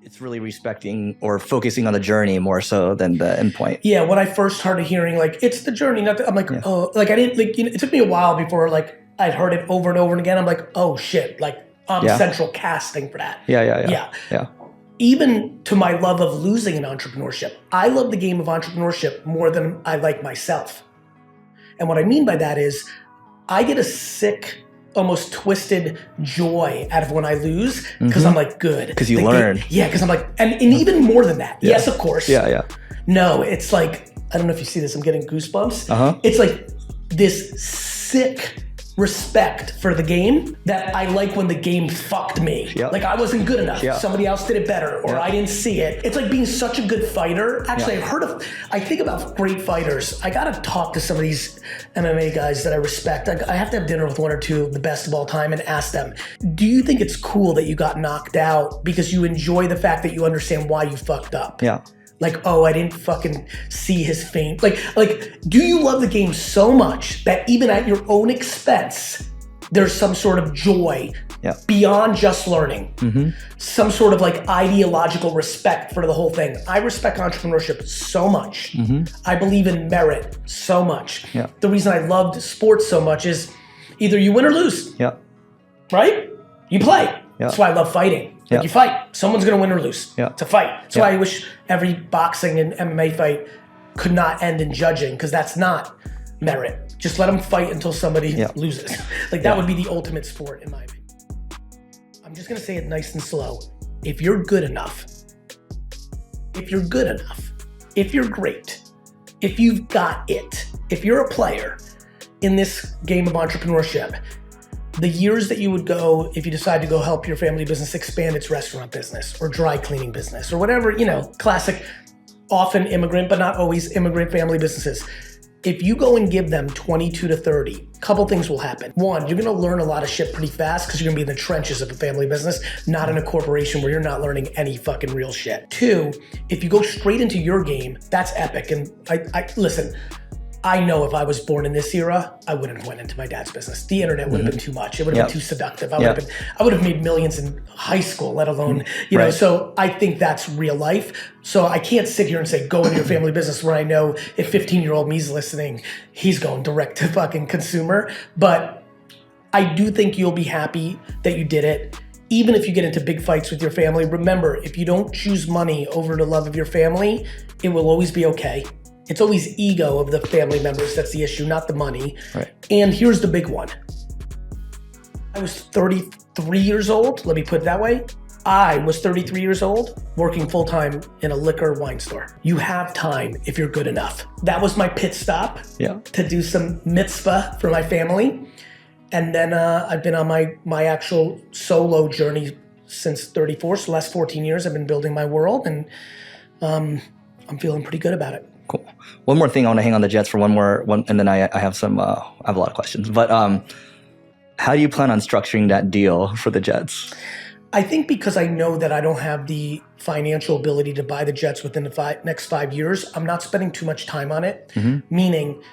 It's really respecting or focusing on the journey more so than the endpoint. Yeah, when I first started hearing like it's the journey, not the, I'm like, oh, like I didn't like. It took me a while before like I'd heard it over and over and again. I'm like, oh shit, like I'm central casting for that. Yeah. Even to my love of losing in entrepreneurship, I love the game of entrepreneurship more than I like myself. And what I mean by that is I get a sick, almost twisted joy out of when I lose because I'm like, good. Because you learn. Because I'm like, and even more than that. Yes, of course. No, it's like, I don't know if you see this, I'm getting goosebumps. It's like this sick respect for the game that I like when the game fucked me. Like I wasn't good enough. Somebody else did it better or I didn't see it. It's like being such a good fighter. Actually, I think about great fighters. I gotta talk to some of these MMA guys that I respect. I have to have dinner with one or two of the best of all time and ask them, do you think it's cool that you got knocked out because you enjoy the fact that you understand why you fucked up? Like, oh, I didn't fucking see his feint. Like, do you love the game so much that even at your own expense, there's some sort of joy beyond just learning? Some sort of like ideological respect for the whole thing. I respect entrepreneurship so much. I believe in merit so much. The reason I loved sports so much is either you win or lose. Right? You play. That's why I love fighting. Like you fight, someone's gonna win or lose. It's a fight. That's why I wish every boxing and MMA fight could not end in judging, because that's not merit. Just let them fight until somebody loses. Like that would be the ultimate sport in my opinion. I'm just gonna say it nice and slow. If you're good enough, if you're great, if you've got it, if you're a player in this game of entrepreneurship, the years that you would go if you decide to go help your family business expand its restaurant business or dry cleaning business or whatever, classic, often immigrant, but not always immigrant family businesses. If you go and give them 22 to 30, a couple things will happen. One, you're gonna learn a lot of shit pretty fast because you're gonna be in the trenches of a family business, not in a corporation where you're not learning any fucking real shit. Two, if you go straight into your game, that's epic. And I listen, I know if I was born in this era, I wouldn't have went into my dad's business. The internet would have been too much. It would have been too seductive. I would have made millions in high school, let alone, know, so I think that's real life. So I can't sit here and say, go into your family business where I know if 15-year-old me's listening, he's going direct to fucking consumer. But I do think you'll be happy that you did it. Even if you get into big fights with your family, remember, if you don't choose money over the love of your family, it will always be okay. It's always ego of the family members that's the issue, not the money. And here's the big one. I was 33 years old, let me put it that way. I was 33 years old, working full-time in a liquor wine store. You have time if you're good enough. That was my pit stop to do some mitzvah for my family. And then I've been on my actual solo journey since 34, so the last 14 years I've been building my world, and I'm feeling pretty good about it. Cool. One more thing, I want to hang on the Jets for one, and then I have some. I have a lot of questions. But how do you plan on structuring that deal for the Jets? I think because I know that I don't have the financial ability to buy the Jets within the next 5 years, I'm not spending too much time on it. Meaning,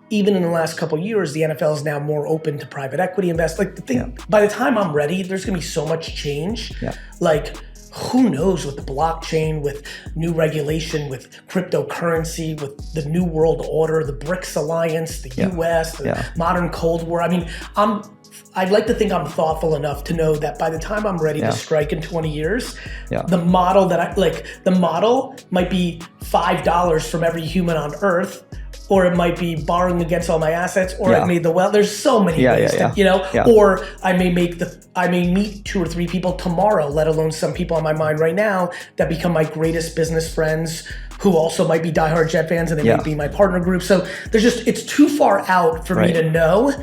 even in the last couple of years, the NFL is now more open to private equity invest. Like the thing, by the time I'm ready, there's gonna be so much change. Like, who knows with the blockchain, with new regulation, with cryptocurrency, with the new world order, the BRICS alliance, the US, the modern Cold War. I mean, I'd like to think I'm thoughtful enough to know that by the time I'm ready to strike in 20 years, the model that the model might be $5 from every human on earth, or it might be borrowing against all my assets, or I made the there's so many ways to, or I may meet 2 or 3 people tomorrow, let alone some people on my mind right now that become my greatest business friends who also might be diehard Jet fans, and they might be my partner group. So it's too far out for me to know.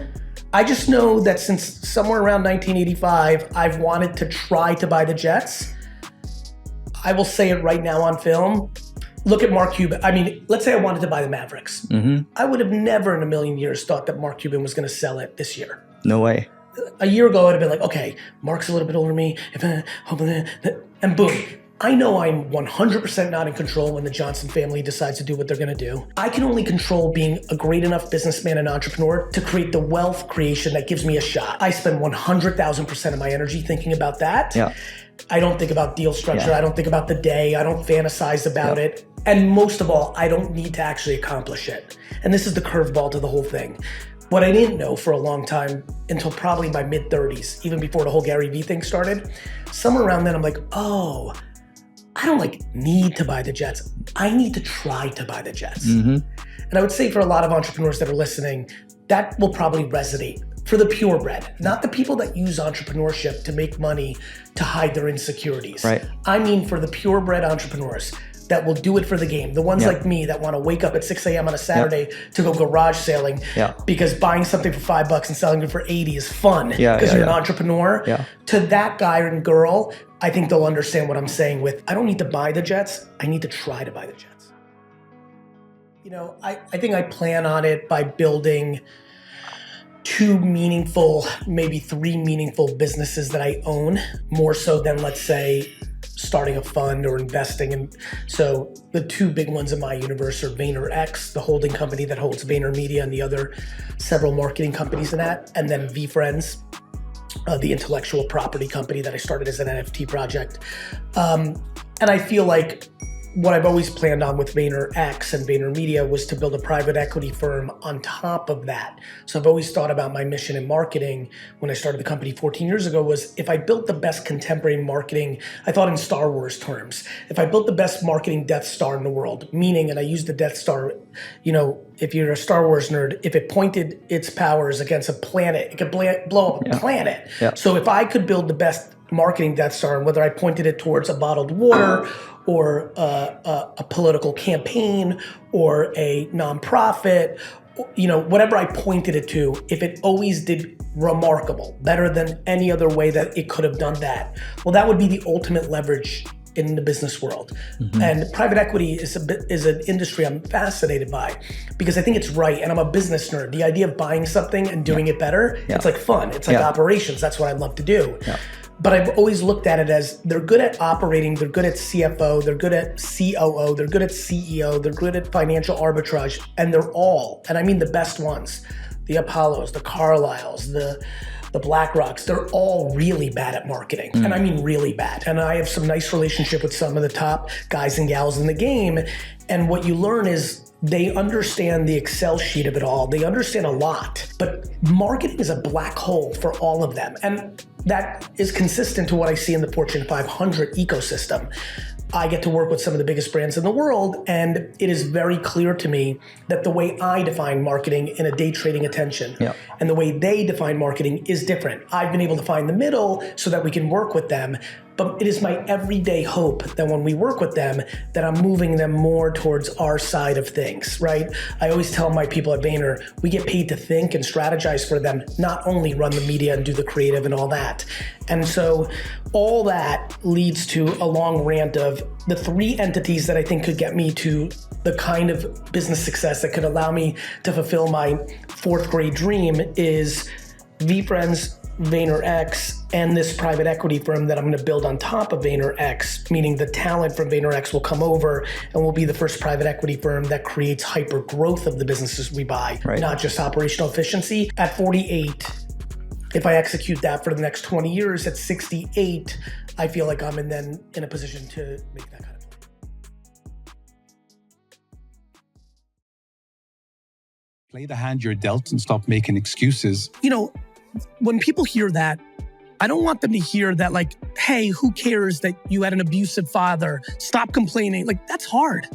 I just know that since somewhere around 1985, I've wanted to try to buy the Jets. I will say it right now on film. Look at Mark Cuban. I mean, let's say I wanted to buy the Mavericks. I would have never in a million years thought that Mark Cuban was going to sell it this year. No way. A year ago, I'd have been like, okay, Mark's a little bit older than me. And boom, I know I'm 100% not in control when the Johnson family decides to do what they're gonna do. I can only control being a great enough businessman and entrepreneur to create the wealth creation that gives me a shot. I spend 100,000% of my energy thinking about that. Yeah. I don't think about deal structure. I don't think about the day. I don't fantasize about it. And most of all, I don't need to actually accomplish it. And this is the curveball to the whole thing. What I didn't know for a long time, until probably my mid-30s, even before the whole Garyvee thing started, somewhere around then I'm like, oh, I don't need to buy the jets. I need to try to buy the jets. And I would say for a lot of entrepreneurs that are listening, that will probably resonate. For the purebred, not the people that use entrepreneurship to make money to hide their insecurities. Right. I mean for the purebred entrepreneurs that will do it for the game. The ones like me that want to wake up at 6 a.m. on a Saturday to go garage sailing because buying something for $5 and selling it for 80 is fun because you're an entrepreneur. To that guy and girl, I think they'll understand what I'm saying with, I don't need to buy the jets, I need to try to buy the jets. You know, I think I plan on it by building 2 meaningful, maybe 3 meaningful businesses that I own, more so than, let's say, starting a fund or investing. And so the 2 big ones in my universe are VaynerX, the holding company that holds VaynerMedia and the other several marketing companies in that, and then VFriends, the intellectual property company that I started as an NFT project. And I feel like what I've always planned on with VaynerX and VaynerMedia was to build a private equity firm on top of that. So I've always thought about my mission in marketing when I started the company 14 years ago was if I built the best contemporary marketing, I thought in Star Wars terms, if I built the best marketing Death Star in the world, meaning, and I use the Death Star, you know, if you're a Star Wars nerd, if it pointed its powers against a planet, it could blow up a planet. So if I could build the best marketing Death Star, and whether I pointed it towards a bottled water or a political campaign or a nonprofit, you know, whatever I pointed it to, if it always did remarkable, better than any other way that it could have done that, well, that would be the ultimate leverage in the business world. And private equity is an industry I'm fascinated by because I think it's right. And I'm a business nerd. The idea of buying something and doing it better, it's like fun. It's like operations. That's what I love to do. But I've always looked at it as they're good at operating, they're good at CFO, they're good at COO, they're good at CEO, they're good at financial arbitrage, and they're all, and I mean the best ones, the Apollos, the Carlyles, the BlackRocks, they're all really bad at marketing. And I mean really bad. And I have some nice relationship with some of the top guys and gals in the game. And what you learn is they understand the Excel sheet of it all. They understand a lot, but marketing is a black hole for all of them. And that is consistent to what I see in the Fortune 500 ecosystem. I get to work with some of the biggest brands in the world, and it is very clear to me that the way I define marketing in a day trading attention and the way they define marketing is different. I've been able to find the middle so that we can work with them, but it is my everyday hope that when we work with them, that I'm moving them more towards our side of things, right? I always tell my people at Vayner, we get paid to think and strategize for them, not only run the media and do the creative and all that. And so all that leads to a long rant of the 3 entities that I think could get me to the kind of business success that could allow me to fulfill my 4th grade dream is VFriends, VaynerX, and this private equity firm that I'm going to build on top of VaynerX, meaning the talent from VaynerX will come over and will be the first private equity firm that creates hyper growth of the businesses we buy, not just operational efficiency. At 48, if I execute that for the next 20 years, at 68, I feel like I'm in a position to make that kind of money. Play the hand you're dealt and stop making excuses. You know, when people hear that, I don't want them to hear that like, hey, who cares that you had an abusive father? Stop complaining. Like, that's hard.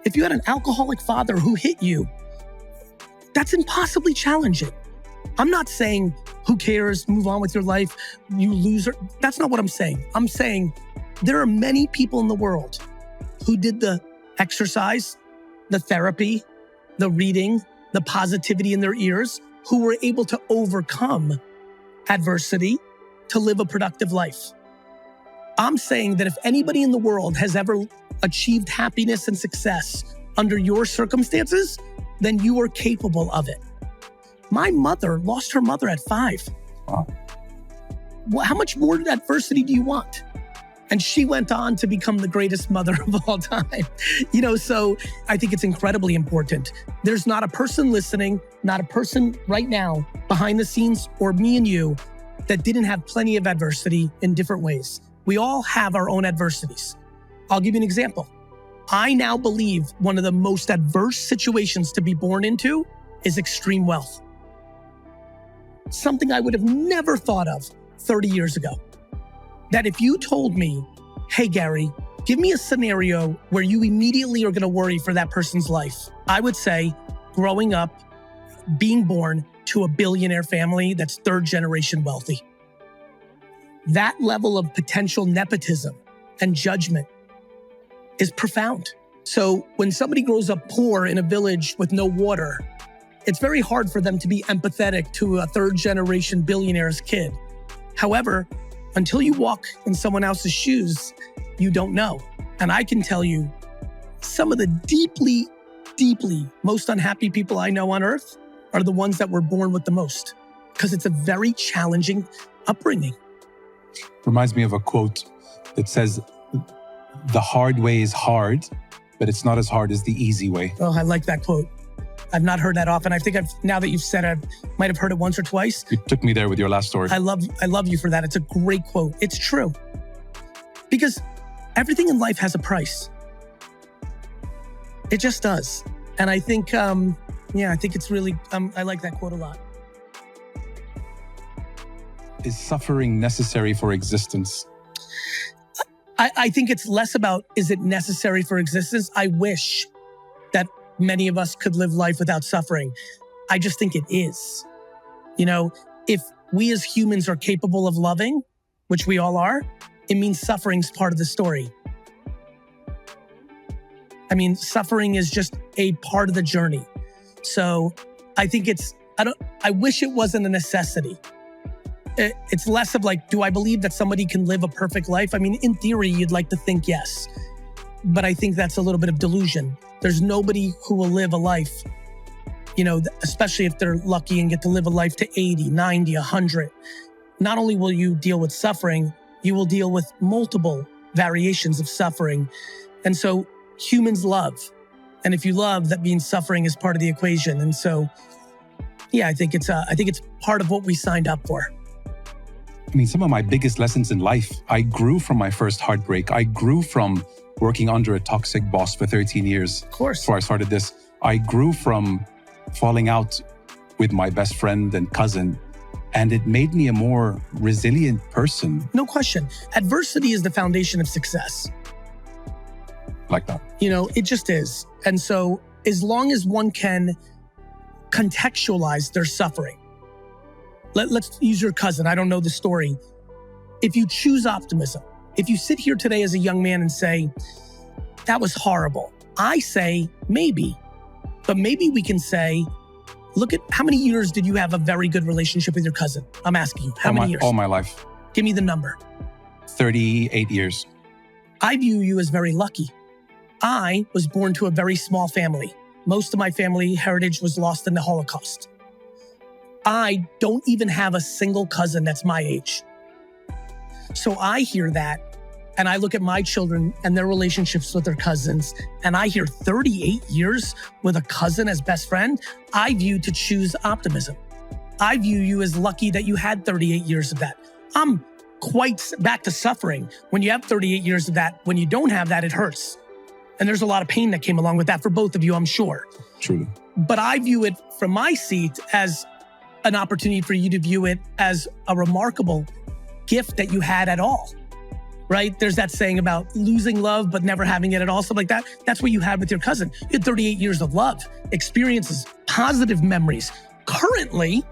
If you had an alcoholic father who hit you, that's impossibly challenging. I'm not saying, who cares, move on with your life, you loser. That's not what I'm saying. I'm saying there are many people in the world who did the exercise, the therapy, the reading, the positivity in their ears, who were able to overcome adversity to live a productive life. I'm saying that if anybody in the world has ever achieved happiness and success under your circumstances, then you are capable of it. My mother lost her mother at 5. Wow. How much more adversity do you want? And she went on to become the greatest mother of all time. So I think it's incredibly important. There's not a person listening, not a person right now behind the scenes or me and you that didn't have plenty of adversity in different ways. We all have our own adversities. I'll give you an example. I now believe one of the most adverse situations to be born into is extreme wealth. Something I would have never thought of 30 years ago. That if you told me, hey, Gary, give me a scenario where you immediately are going to worry for that person's life, I would say growing up, being born to a billionaire family that's third generation wealthy. That level of potential nepotism and judgment is profound. So when somebody grows up poor in a village with no water, it's very hard for them to be empathetic to a third generation billionaire's kid. However, until you walk in someone else's shoes, you don't know. And I can tell you, some of the deeply, deeply most unhappy people I know on earth are the ones that were born with the most, because it's a very challenging upbringing. Reminds me of a quote that says, the hard way is hard, but it's not as hard as the easy way. Oh, I like that quote. I've not heard that often. I think now that you've said it, I might have heard it once or twice. You took me there with your last story. I love you for that. It's a great quote. It's true. Because everything in life has a price. It just does. And I think, I think it's really, I like that quote a lot. Is suffering necessary for existence? I think it's less about, is it necessary for existence? I wish that many of us could live life without suffering. I just think it is. If we as humans are capable of loving, which we all are, it means suffering's part of the story. I mean, suffering is just a part of the journey. So I think I wish it wasn't a necessity. It's less of like, do I believe that somebody can live a perfect life? I mean, in theory, you'd like to think yes. But I think that's a little bit of delusion. There's nobody who will live a life, especially if they're lucky and get to live a life to 80, 90, 100. Not only will you deal with suffering, you will deal with multiple variations of suffering. And so humans love. And if you love, that means suffering is part of the equation. And so, I think it's part of what we signed up for. I mean, some of my biggest lessons in life, I grew from my first heartbreak. I grew from working under a toxic boss for 13 years. Of course. Before I started this. I grew from falling out with my best friend and cousin, and it made me a more resilient person. No question. Adversity is the foundation of success. Like that. It just is. And so as long as one can contextualize their suffering, let's use your cousin. I don't know the story. If you choose optimism, if you sit here today as a young man and say, that was horrible, I say maybe, but maybe we can say, look at how many years did you have a very good relationship with your cousin? I'm asking you, how many years? All my life. Give me the number. 38 years. I view you as very lucky. I was born to a very small family. Most of my family heritage was lost in the Holocaust. I don't even have a single cousin that's my age. So I hear that, and I look at my children and their relationships with their cousins, and I hear 38 years with a cousin as best friend. I view to choose optimism. I view you as lucky that you had 38 years of that. I'm quite back to suffering. When you have 38 years of that, when you don't have that, it hurts. And there's a lot of pain that came along with that for both of you, I'm sure. Truly. But I view it from my seat as an opportunity for you to view it as a remarkable gift that you had at all, right? There's that saying about losing love, but never having it at all, something like that. That's what you had with your cousin. You had 38 years of love, experiences, positive memories. Currently,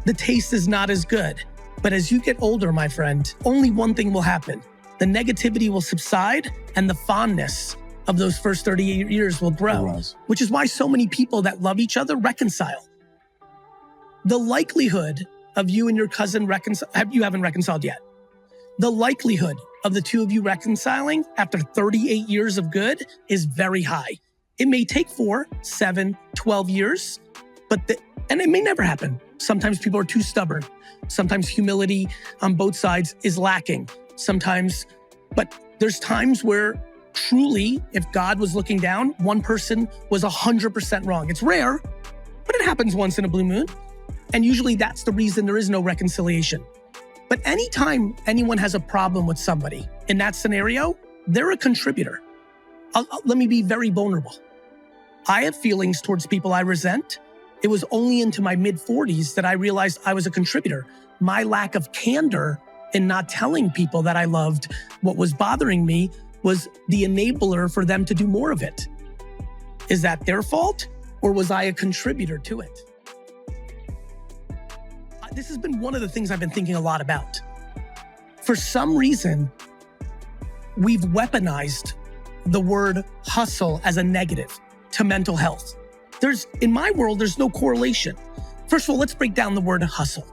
the taste is not as good. But as you get older, my friend, only one thing will happen. The negativity will subside and the fondness of those first 38 years will grow, which is why so many people that love each other reconcile. The likelihood of you and your cousin you haven't reconciled yet. The likelihood of the two of you reconciling after 38 years of good is very high. It may take 4, 7, 12 years, and it may never happen. Sometimes people are too stubborn. Sometimes humility on both sides is lacking. Sometimes But there's times where truly, if God was looking down, one person was 100% wrong. It's rare, but it happens once in a blue moon. And usually that's the reason there is no reconciliation. But anytime anyone has a problem with somebody in that scenario, they're a contributor. Let me be very vulnerable. I have feelings towards people I resent. It was only into my mid-40s that I realized I was a contributor. My lack of candor in not telling people that I loved what was bothering me was the enabler for them to do more of it. Is that their fault, or was I a contributor to it? This has been one of the things I've been thinking a lot about. For some reason, we've weaponized the word hustle as a negative to mental health. In my world, there's no correlation. First of all, let's break down the word hustle.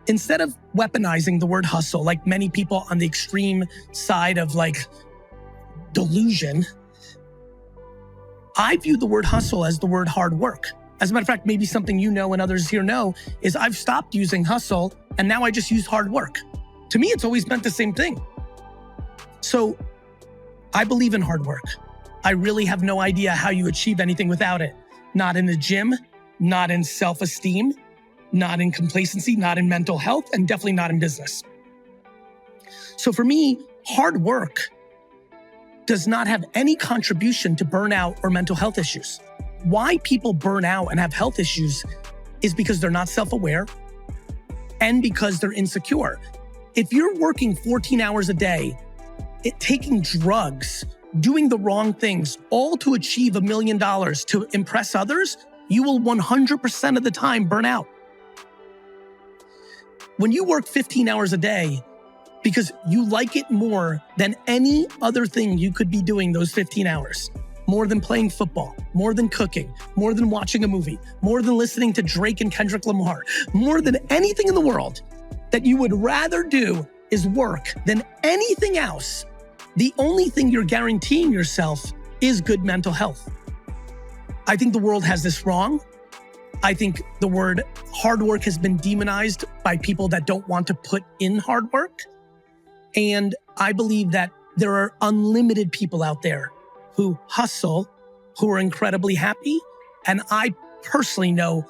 Instead of weaponizing the word hustle, like many people on the extreme side of like delusion, I view the word hustle as the word hard work. As a matter of fact, maybe something you know and others here know is I've stopped using hustle and now I just use hard work. To me, it's always meant the same thing. So I believe in hard work. I really have no idea how you achieve anything without it. Not in the gym, not in self-esteem, not in complacency, not in mental health, and definitely not in business. So for me, hard work does not have any contribution to burnout or mental health issues. Why people burn out and have health issues is because they're not self-aware and because they're insecure. If you're working 14 hours a day, taking drugs, doing the wrong things, all to achieve $1 million to impress others, you will 100% of the time burn out. When you work 15 hours a day because you like it more than any other thing you could be doing those 15 hours, more than playing football, more than cooking, more than watching a movie, more than listening to Drake and Kendrick Lamar, more than anything in the world that you would rather do is work than anything else, the only thing you're guaranteeing yourself is good mental health. I think the world has this wrong. I think the word hard work has been demonized by people that don't want to put in hard work. And I believe that there are unlimited people out there who hustle, who are incredibly happy. And I personally know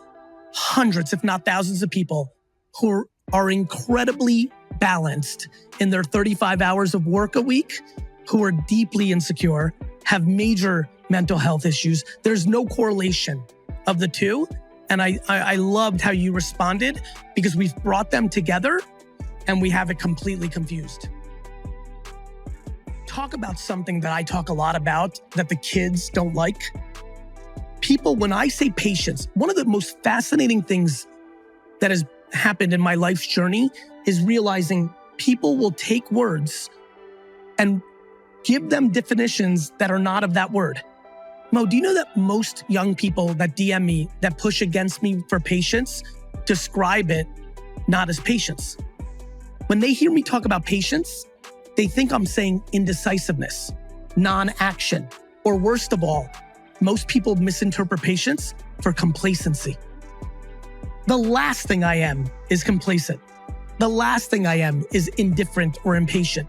hundreds, if not thousands of people who are incredibly balanced in their 35 hours of work a week, who are deeply insecure, have major mental health issues. There's no correlation of the two. And I loved how you responded because we've brought them together and we have it completely confused. Talk about something that I talk a lot about that the kids don't like. People, when I say patience, one of the most fascinating things that has happened in my life's journey is realizing people will take words and give them definitions that are not of that word. Mo, do you know that most young people that DM me, that push against me for patience, describe it not as patience? When they hear me talk about patience, they think I'm saying indecisiveness, non-action, or worst of all, most people misinterpret patience for complacency. The last thing I am is complacent. The last thing I am is indifferent or impatient.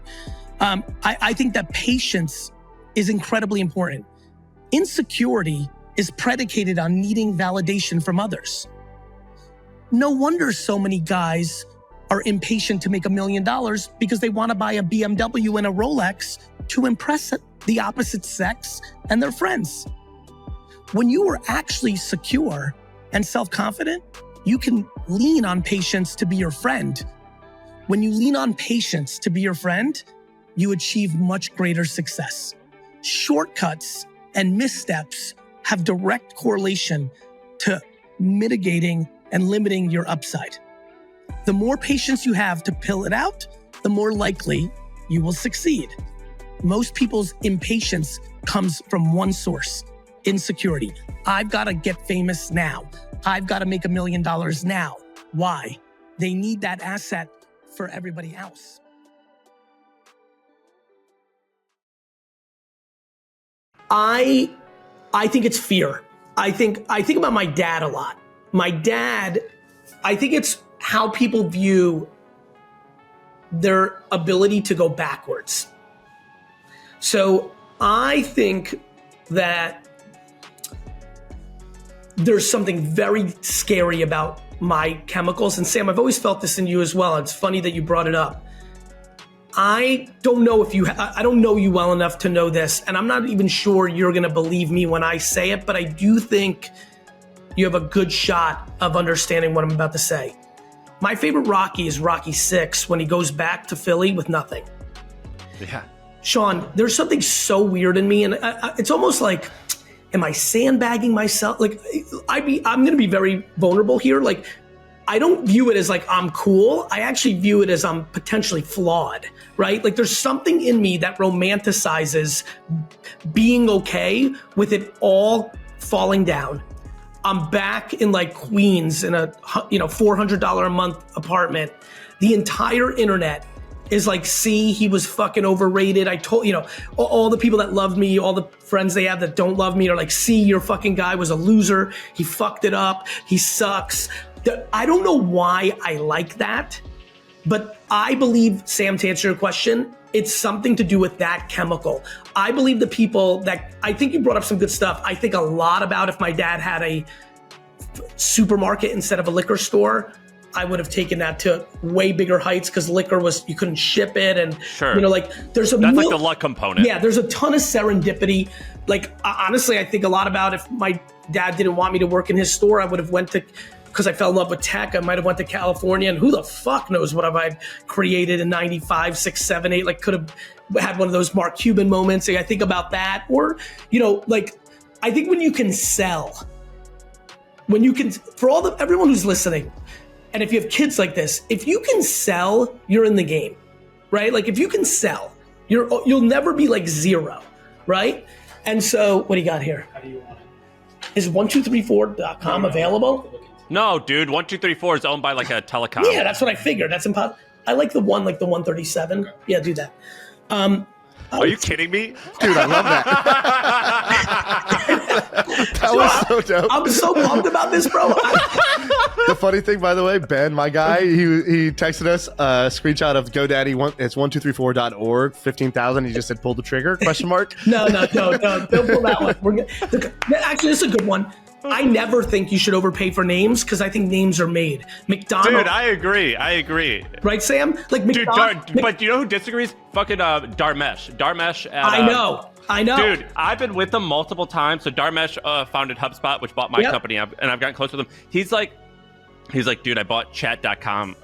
I think that patience is incredibly important. Insecurity is predicated on needing validation from others. No wonder so many guys are impatient to make $1 million because they want to buy a BMW and a Rolex to impress the opposite sex and their friends. When you are actually secure and self-confident, you can lean on patience to be your friend. When you lean on patience to be your friend, you achieve much greater success. Shortcuts and missteps have direct correlation to mitigating and limiting your upside. The more patience you have to pill it out, the more likely you will succeed. Most people's impatience comes from one source: insecurity. I've got to get famous now. I've got to make $1 million now. Why? They need that asset for everybody else. I think it's fear. I think about my dad a lot. My dad, I think it's how people view their ability to go backwards. So I think that there's something very scary about my chemicals. And Sam, I've always felt this in you as well. It's funny that you brought it up. I don't know if I don't know you well enough to know this, and I'm not even sure you're gonna believe me when I say it, but I do think you have a good shot of understanding what I'm about to say. My favorite Rocky is Rocky 6, when he goes back to Philly with nothing. Yeah. Sean, there's something so weird in me, and it's almost like, am I sandbagging myself? Like, I'm gonna be very vulnerable here. Like, I don't view it as like I'm cool. I actually view it as I'm potentially flawed, right? Like, there's something in me that romanticizes being okay with it all falling down. I'm back in like Queens in a $400 a month apartment. The entire internet is like, see, he was fucking overrated. I told, all the people that loved me, all the friends they have that don't love me are like, see, your fucking guy was a loser. He fucked it up. He sucks. I don't know why I like that, but I believe, Sam, to answer your question, it's something to do with that chemical. I believe the people that, I think you brought up some good stuff. I think a lot about if my dad had a supermarket instead of a liquor store, I would have taken that to way bigger heights, because liquor was, you couldn't ship it. And, sure. There's that's like the luck component. Yeah, there's a ton of serendipity. Like, honestly, I think a lot about if my dad didn't want me to work in his store, I would have went to, because I fell in love with tech, I might have went to California, and who the fuck knows what I've created in 95, 6, 7, 8, like could have had one of those Mark Cuban moments. I think about that. Or, I think when you can sell, for everyone who's listening, and if you have kids like this, if you can sell, you're in the game, right? Like, if you can sell, you'll never be like zero, right? And so, what do you got here? How do you want it? Is 1234.com available? No, dude, 1234 is owned by like a telecom. Yeah, that's what I figured. That's impossible. I like the 137. Okay. Yeah, do that. Are you kidding me? Dude, I love that. That was so dope. I'm so pumped about this, bro. The funny thing, by the way, Ben, my guy, he texted us a screenshot of GoDaddy. It's 1234.org, 15,000. He just said, pull the trigger, question mark. No, don't pull that one. Actually, this is a good one. I never think you should overpay for names, because I think names are made. McDonald's. Dude, I agree. Right, Sam? Like, McDonald's. Dude, but you know who disagrees? Fucking Dharmesh. Dharmesh. I know. Dude, I've been with him multiple times. So Dharmesh founded HubSpot, which bought my company, and I've gotten close with him. He's like, dude, I bought chat.com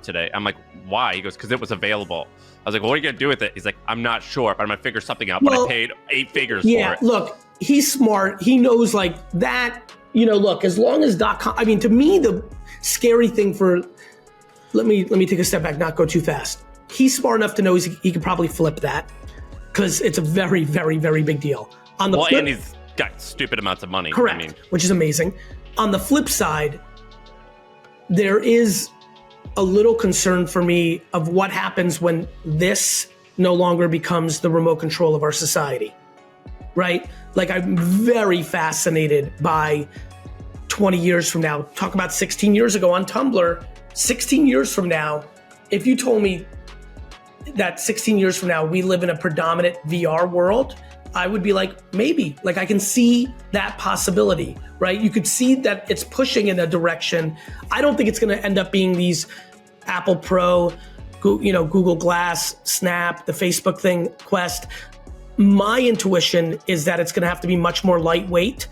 today. I'm like, why? He goes, because it was available. I was like, well, what are you going to do with it? He's like, I'm not sure, but I'm going to figure something out. But I paid 8 figures for it. Yeah, look, he's smart. He knows like that, look, as long as .com, I mean, to me, the scary thing let me take a step back, not go too fast. He's smart enough to know he could probably flip that, because it's a very, very, very big deal. And he's got stupid amounts of money. Correct, which is amazing. On the flip side, there is a little concern for me of what happens when this no longer becomes the remote control of our society, right? Like, I'm very fascinated by 20 years from now. Talk about 16 years ago on Tumblr. 16 years from now, if you told me that 16 years from now we live in a predominant VR world, I would be like, maybe. Like, I can see that possibility, right? You could see that it's pushing in a direction. I don't think it's going to end up being these Apple Pro, Google Glass, Snap, the Facebook thing, Quest. My intuition is that it's going to have to be much more lightweight,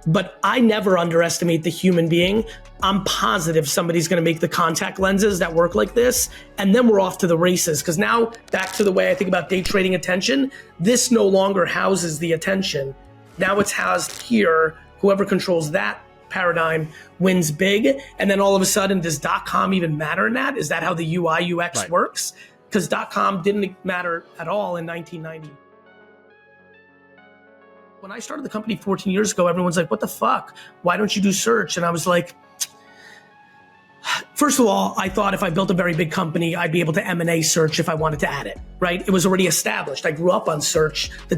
but I never underestimate the human being. I'm positive somebody's going to make the contact lenses that work like this, and then we're off to the races. Because now, back to the way I think about day trading attention, this no longer houses the attention. Now it's housed here. Whoever controls that paradigm wins big. And then all of a sudden, does .com even matter in that? Is that how the UI UX works? Because .com didn't matter at all in 1990. When I started the company 14 years ago, everyone's like, what the fuck? Why don't you do search? And I was like, first of all, I thought if I built a very big company, I'd be able to M&A search if I wanted to add it, right? It was already established. I grew up on search the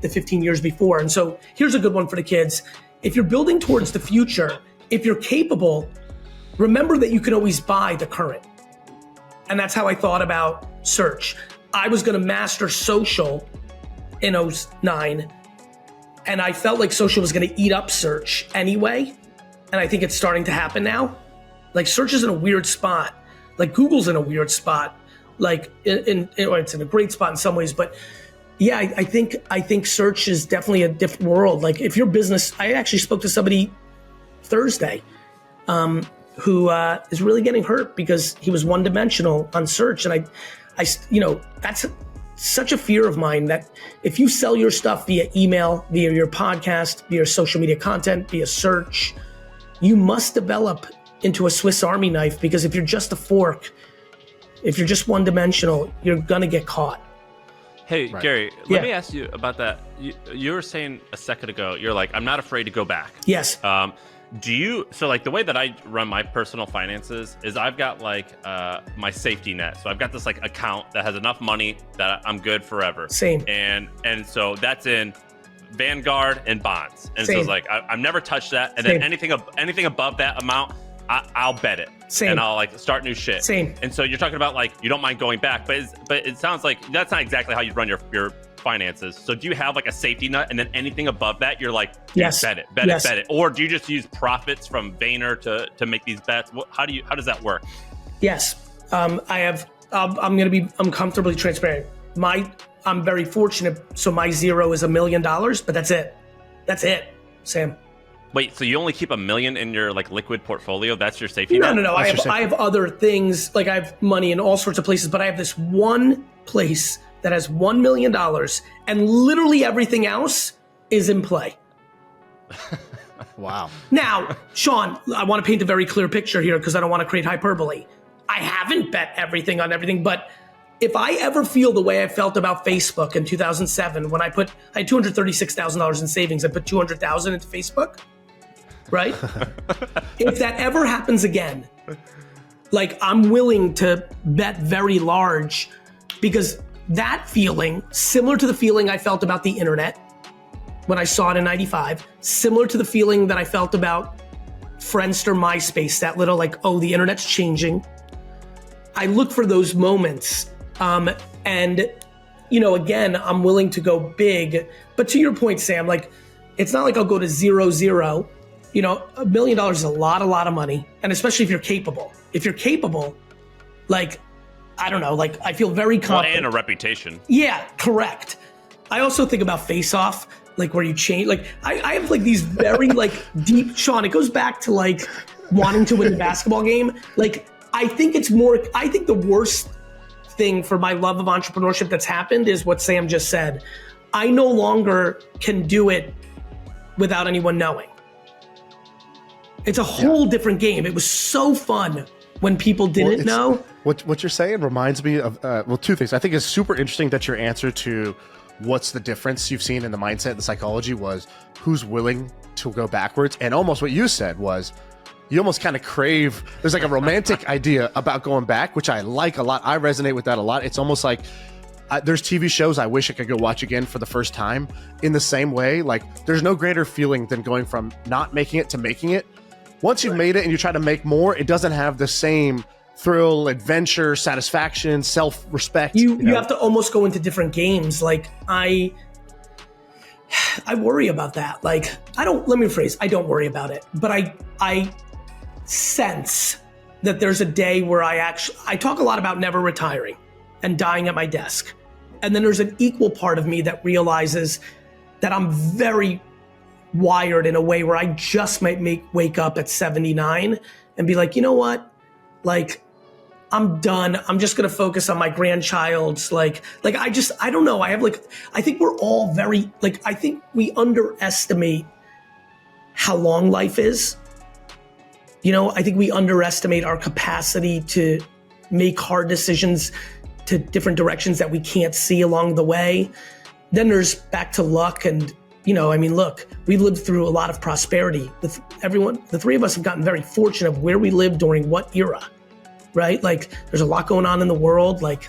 15 years before. And so here's a good one for the kids. If you're building towards the future, if you're capable, remember that you can always buy the current. And that's how I thought about search. I was going to master social in 2009, and I felt like social was going to eat up search anyway. And I think it's starting to happen now. Like search is in a weird spot. Like Google's in a weird spot. Like it's in a great spot in some ways, but yeah, I think search is definitely a different world. Like if your business, I actually spoke to somebody Thursday who is really getting hurt because he was one-dimensional on search. And I that's such a fear of mine, that if you sell your stuff via email, via your podcast, via social media content, via search, you must develop into a Swiss Army knife, because if you're just a fork, if you're just one-dimensional, you're gonna get caught. Hey, right. Gary, let me ask you about that. You were saying a second ago, you're like, I'm not afraid to go back. Yes. So like the way that I run my personal finances is I've got like my safety net. So I've got this like account that has enough money that I'm good forever. Same. And so that's in Vanguard and bonds. And Same. So it's like, I've never touched that. And Same. then anything above that amount, I'll bet it. Same. And I'll like start new shit. Same. And so you're talking about like, you don't mind going back, but it sounds like that's not exactly how you run your finances. So do you have like a safety net, and then anything above that, you're like, yes, bet it. Or do you just use profits from Vayner to make these bets? How does that work? Yes. I'm comfortably transparent. I'm very fortunate. So my zero is $1 million, but that's it. That's it, Sam. Wait, so you only keep $1 million in your like liquid portfolio? That's your safety net? No. I have other things, like I have money in all sorts of places, but I have this one place that has $1 million, and literally everything else is in play. Wow. Now, Sean, I want to paint a very clear picture here because I don't want to create hyperbole. I haven't bet everything on everything, but if I ever feel the way I felt about Facebook in 2007, when I had $236,000 in savings, I put $200,000 into Facebook, right? If that ever happens again, like I'm willing to bet very large, because that feeling, similar to the feeling I felt about the internet when I saw it in 95, similar to the feeling that I felt about Friendster, MySpace, that little like, oh, the internet's changing. I look for those moments. And, again, I'm willing to go big. But to your point, Sam, like, it's not like I'll go to 0-0. $1 million is a lot of money. And especially if you're capable. If you're capable, like, I don't know, like I feel very confident. And a reputation. Yeah, correct. I also think about Face Off, like where you change, like I have like these very like deep, Sean, it goes back to like wanting to win the basketball game. Like I think the worst thing for my love of entrepreneurship that's happened is what Sam just said. I no longer can do it without anyone knowing. It's a whole different game. It was so fun when people didn't know. What you're saying reminds me of, two things. I think it's super interesting that your answer to what's the difference you've seen in the mindset, the psychology, was who's willing to go backwards. And almost what you said was, you almost kind of crave, there's like a romantic idea about going back, which I like a lot. I resonate with that a lot. It's almost like there's TV shows I wish I could go watch again for the first time. In the same way, like there's no greater feeling than going from not making it to making it. Once you've made it and you try to make more, it doesn't have the same thrill, adventure, satisfaction, self-respect. You have to almost go into different games. Like I worry about that. Like I don't worry about it, but I sense that there's a day where I talk a lot about never retiring and dying at my desk. And then there's an equal part of me that realizes that I'm very wired in a way where I just might wake up at 79 and be like, you know what? Like, I'm done. I'm just going to focus on my grandchild's I don't know. I think we're all very, I think we underestimate how long life is. I think we underestimate our capacity to make hard decisions to different directions that we can't see along the way. Then there's back to luck and, look, we lived through a lot of prosperity. The three of us have gotten very fortunate of where we lived during what era, right? Like there's a lot going on in the world. Like,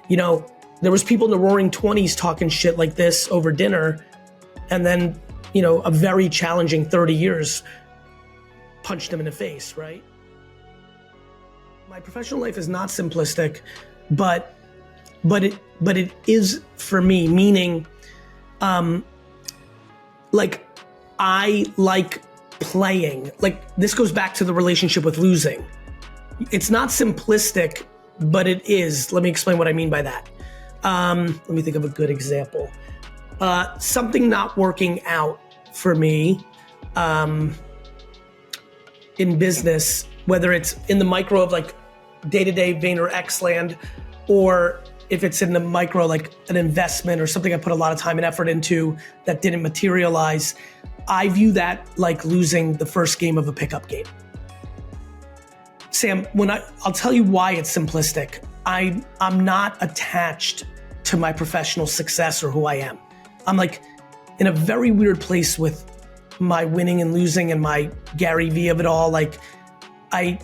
there was people in the roaring 20s talking shit like this over dinner. And then, a very challenging 30 years punched them in the face, right? My professional life is not simplistic, but it is for me, meaning, like, I like playing. Like, this goes back to the relationship with losing. It's not simplistic, but it is. Let me explain what I mean by that. Let me think of a good example. Something not working out for me in business, whether it's in the micro of like day-to-day VaynerX land, or if it's in the micro, like an investment or something I put a lot of time and effort into that didn't materialize, I view that like losing the first game of a pickup game. Sam, I'll tell you why it's simplistic. I'm not attached to my professional success or who I am. I'm like in a very weird place with my winning and losing and my Garyvee of it all. Like I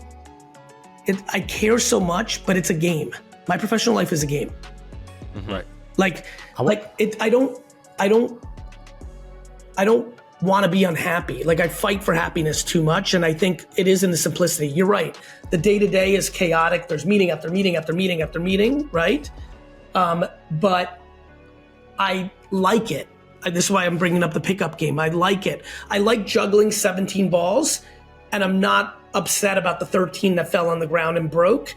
care so much, but it's a game. My professional life is a game. Right. I don't want to be unhappy. Like I fight for happiness too much, and I think it is in the simplicity. You're right. The day-to-day is chaotic. There's meeting after meeting after meeting after meeting, right? But I like it. This is why I'm bringing up the pickup game. I like it. I like juggling 17 balls, and I'm not upset about the 13 that fell on the ground and broke.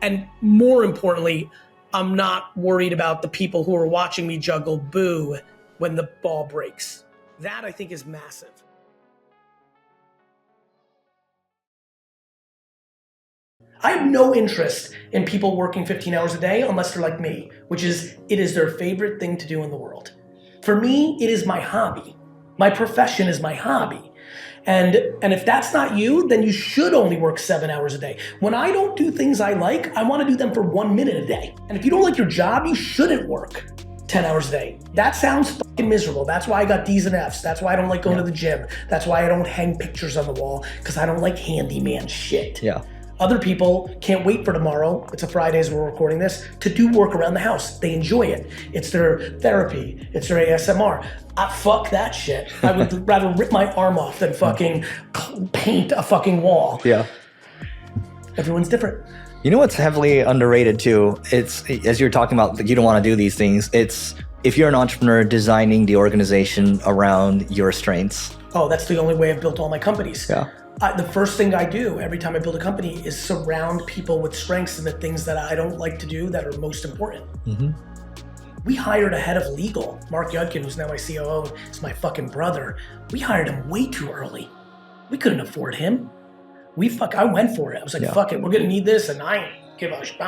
And more importantly, I'm not worried about the people who are watching me juggle boo when the ball breaks. That I think is massive. I have no interest in people working 15 hours a day unless they're like me, which is, it is their favorite thing to do in the world. For me, it is my hobby. My profession is my hobby. And if that's not you, then you should only work 7 hours a day. When I don't do things I like, I want to do them for 1 minute a day. And if you don't like your job, you shouldn't work 10 hours a day. That sounds fucking miserable. That's why I got D's and F's. That's why I don't like going to the gym. That's why I don't hang pictures on the wall, because I don't like handyman shit. Yeah. Other people can't wait for tomorrow, it's a Friday as we're recording this, to do work around the house. They enjoy it. It's their therapy. It's their ASMR. Fuck that shit. I would rather rip my arm off than fucking paint a fucking wall. Yeah. Everyone's different. You know what's heavily underrated too? It's, as you're talking about, like, you don't want to do these things. It's, if you're an entrepreneur, designing the organization around your strengths. Oh, that's the only way I've built all my companies. Yeah. The first thing I do every time I build a company is surround people with strengths in the things that I don't like to do that are most important. Mm-hmm. We hired a head of legal, Mark Yudkin, who's now my COO, is my fucking brother. We hired him way too early. We couldn't afford him. I went for it. I was like, fuck it, we're gonna need this, and I'm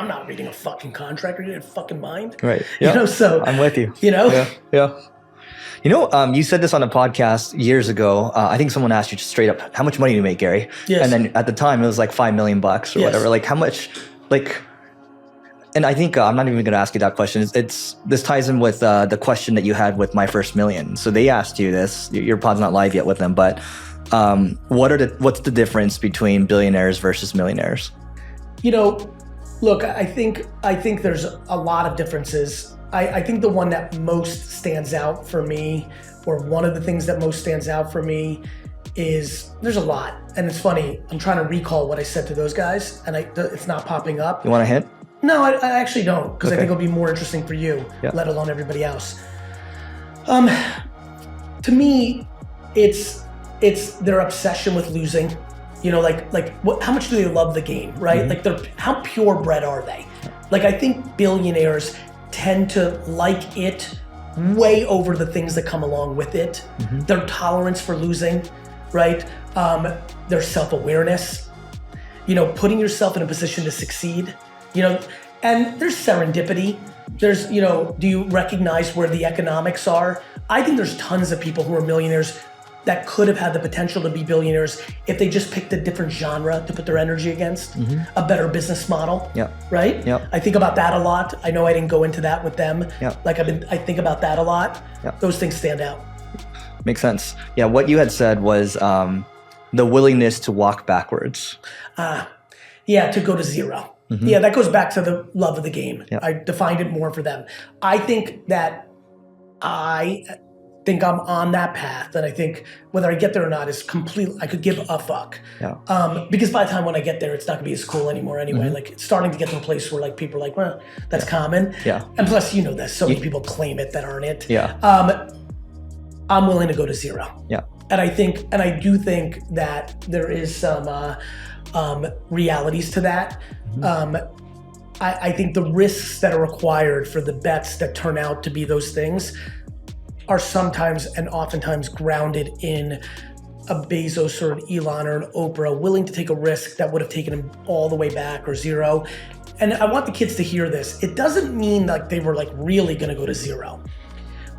not reading a fucking contract. Are you in fucking mind? Right. Yeah. So I'm with you. Yeah. You know, you said this on a podcast years ago. I think someone asked you just straight up, how much money do you make, Gary? Yes. And then at the time it was like $5 million or whatever. Like how much, like, and I think I'm not even going to ask you that question. This ties in with the question that you had with My First Million. So they asked you this. Your pod's not live yet with them, but what's the difference between billionaires versus millionaires? You know, look, I think there's a lot of differences. I think the one that most stands out for me, or one of the things that most stands out for me, is there's a lot. And it's funny, I'm trying to recall what I said to those guys, and it's not popping up. You want a hint? No, I actually don't, because Okay. I think it'll be more interesting for you, let alone everybody else. To me, it's their obsession with losing. You know, how much do they love the game, right? Mm-hmm. Like, how purebred are they? Like, I think billionaires tend to like it way over the things that come along with it. Mm-hmm. Their tolerance for losing, right? Their self-awareness, putting yourself in a position to succeed, and there's serendipity. There's, do you recognize where the economics are? I think there's tons of people who are millionaires that could have had the potential to be billionaires if they just picked a different genre to put their energy against, a better business model, right? Yep. I think about that a lot. I know I didn't go into that with them. Yep. I think about that a lot. Yep. Those things stand out. Makes sense. Yeah, what you had said was the willingness to walk backwards. To go to zero. Mm-hmm. Yeah, that goes back to the love of the game. Yep. I defined it more for them. I think that think I'm on that path. And I think whether I get there or not is I could give a fuck. Yeah. Because by the time when I get there, it's not gonna be as cool anymore anyway. Like it's starting to get to a place where like people are like, well, that's common. Yeah. And plus, you know this, so many people claim it that aren't it. Yeah. I'm willing to go to zero. Yeah. And I do think that there is some realities to that. I think the risks that are required for the bets that turn out to be those things are sometimes and oftentimes grounded in a Bezos or an Elon or an Oprah willing to take a risk that would have taken him all the way back or zero. And I want the kids to hear this. It doesn't mean like they were like really gonna go to zero,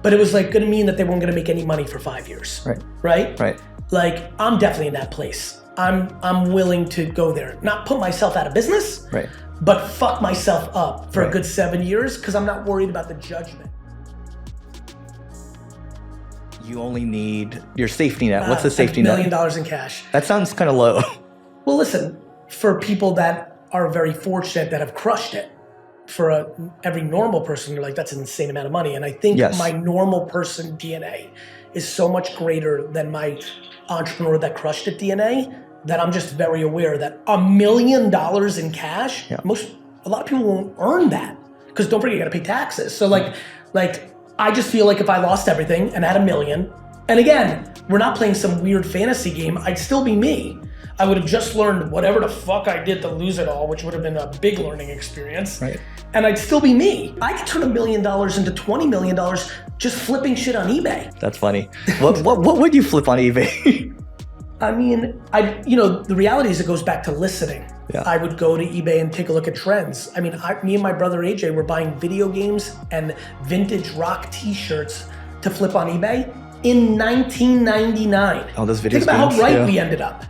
but it was like gonna mean that they weren't gonna make any money for 5 years. Right? Like I'm definitely in that place. I'm willing to go there, not put myself out of business, but fuck myself up for a good 7 years because I'm not worried about the judgment. You only need your safety net. What's the safety $1 net? $1 million in cash. That sounds kind of low. Well, listen, for people that are very fortunate that have crushed it, for every normal person, you're like, that's an insane amount of money. And I think my normal person DNA is so much greater than my entrepreneur that crushed it DNA that I'm just very aware that $1 million in cash, a lot of people won't earn that because don't forget, you got to pay taxes. So like I just feel like if I lost everything and had $1 million, and again, we're not playing some weird fantasy game, I'd still be me. I would have just learned whatever the fuck I did to lose it all, which would have been a big learning experience. And I'd still be me. I could turn $1 million into $20 million just flipping shit on eBay. That's funny. What would you flip on eBay? I mean, the reality is it goes back to listening. I would go to eBay and take a look at trends. I mean, me and my brother AJ were buying video games and vintage rock t-shirts to flip on eBay in 1999. Oh, those video games. Think about how right we ended up.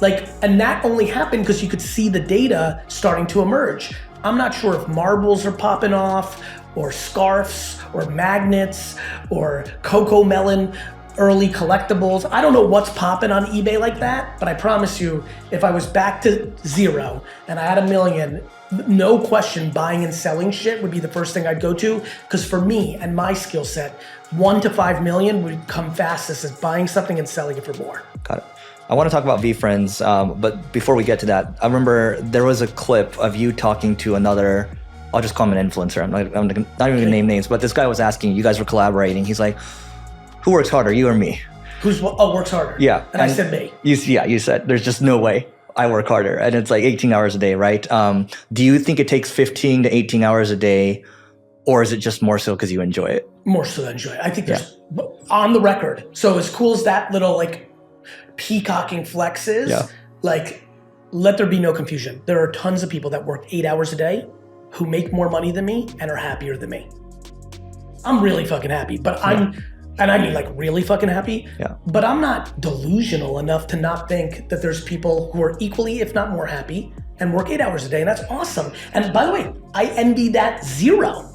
Like, and that only happened because you could see the data starting to emerge. I'm not sure if marbles are popping off or scarves or magnets or cocoa melon early collectibles. I don't know what's popping on eBay like that, but I promise you, if I was back to zero and I had $1 million, no question, buying and selling shit would be the first thing I'd go to. Because for me and my skill set, 1 to 5 million would come fastest as buying something and selling it for more. Got it. I want to talk about VeeFriends, but before we get to that, I remember there was a clip of you talking to another, I'll just call him an influencer. I'm not even going to name names, but this guy was asking, you guys were collaborating. He's like, who works harder, you or me? Works harder? Yeah. And I said me. You said there's just no way I work harder. And it's like 18 hours a day, right? Do you think it takes 15 to 18 hours a day, or is it just more so because you enjoy it? More so than enjoy it. I think there's, on the record, so as cool as that little like peacocking flex is, like let there be no confusion. There are tons of people that work 8 hours a day who make more money than me and are happier than me. I'm really fucking happy, but and I mean like really fucking happy, but I'm not delusional enough to not think that there's people who are equally, if not more happy and work 8 hours a day, and that's awesome. And by the way, I envy that zero.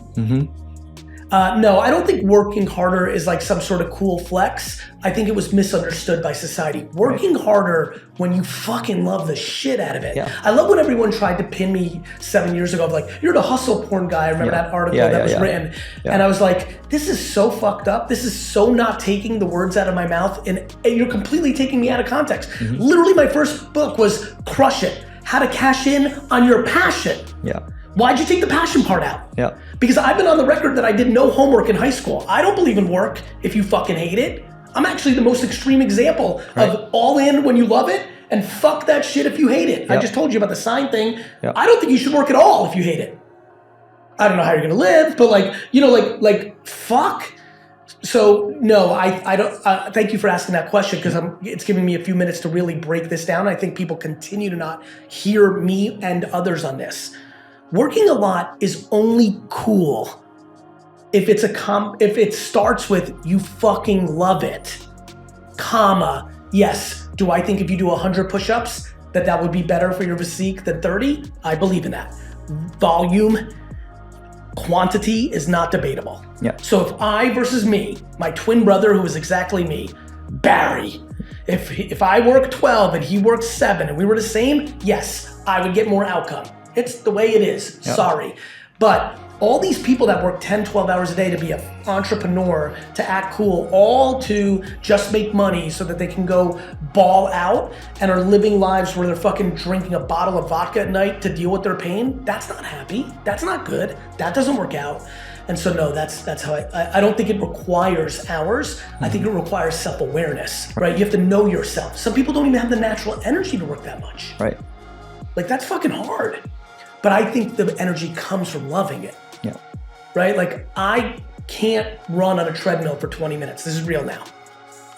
No, I don't think working harder is like some sort of cool flex. I think it was misunderstood by society. Working harder when you fucking love the shit out of it. I love when everyone tried to pin me 7 years ago of like, you're the hustle porn guy. I remember that article that was written. And I was like, this is so fucked up. This is so not taking the words out of my mouth, and you're completely taking me out of context. Literally my first book was Crush It, How to Cash In on Your Passion. Why'd you take the passion part out? Because I've been on the record that I did no homework in high school. I don't believe in work if you fucking hate it. I'm actually the most extreme example of all in when you love it and fuck that shit if you hate it. I just told you about the sign thing. I don't think you should work at all if you hate it. I don't know how you're gonna live, but like, you know, like fuck. So no, I don't, thank you for asking that question, because it's giving me a few minutes to really break this down. I think people continue to not hear me and others on this. Working a lot is only cool if it's if it starts with you fucking love it, comma, yes. Do I think if you do 100 push-ups that would be better for your physique than 30? I believe in that. Volume, quantity is not debatable. So if I versus me, my twin brother who is exactly me, Barry, if I work 12 and he works 7 and we were the same, yes, I would get more outcome. It's the way it is. Sorry. But All these people that work 10, 12 hours a day to be an entrepreneur, to act cool, all to just make money so that they can go ball out and are living lives where they're fucking drinking a bottle of vodka at night to deal with their pain. That's not happy. That's not good. That doesn't work out. And so no, that's how I don't think it requires hours. I think it requires self-awareness, right? You have to know yourself. Some people don't even have the natural energy to work that much. Right. Like that's fucking hard. But I think the energy comes from loving it. Yeah. Right? Like I can't run on a treadmill for 20 minutes. This is real now.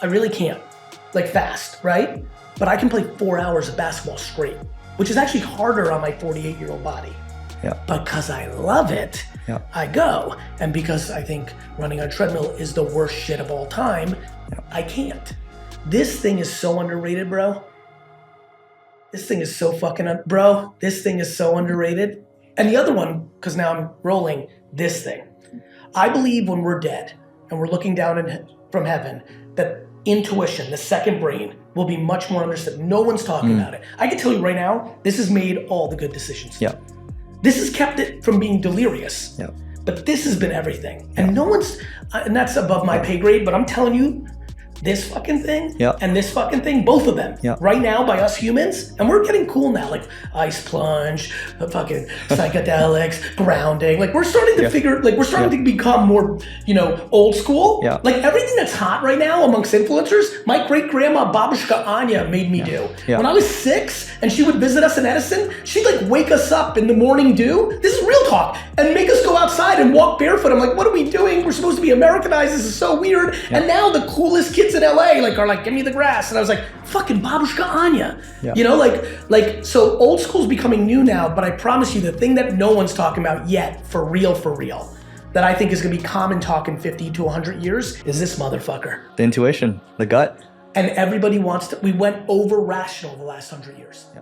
I really can't. Like fast, right? But I can play 4 hours of basketball straight, which is actually harder on my 48-year-old body. Yeah. Because I love it, yeah. I go. And because I think running on a treadmill is the worst shit of all time, yeah. I can't. This thing is so underrated, bro. This thing is so fucking, bro, this thing is so underrated. And the other one, because now I'm rolling, this thing. I believe when we're dead and we're looking down from heaven, that intuition, the second brain, will be much more understood. No one's talking about it. I can tell you right now, this has made all the good decisions. Yeah. This has kept it from being delirious. Yeah. But this has been everything. And no one's, and that's above my pay grade, but I'm telling you, this fucking thing and this fucking thing, both of them, right now by us humans, and we're getting cool now, like ice plunge, fucking psychedelics, grounding, like we're starting to figure, like we're starting to become more, old school. Yeah. Like everything that's hot right now amongst influencers, my great grandma Babushka Anya made me do. Yeah. When I was 6 and she would visit us in Edison, she'd like wake us up in the morning dew, this is real talk, and make us go outside and walk barefoot. I'm like, what are we doing? We're supposed to be Americanized, this is so weird. And now the coolest kids in LA are like, give me the grass. And I was like, fucking Babushka Anya. Yeah. So old school's becoming new now, but I promise you the thing that no one's talking about yet, for real, that I think is gonna be common talk in 50 to 100 years is this motherfucker. The intuition, the gut. And everybody we went over rational the last 100 years. Yeah.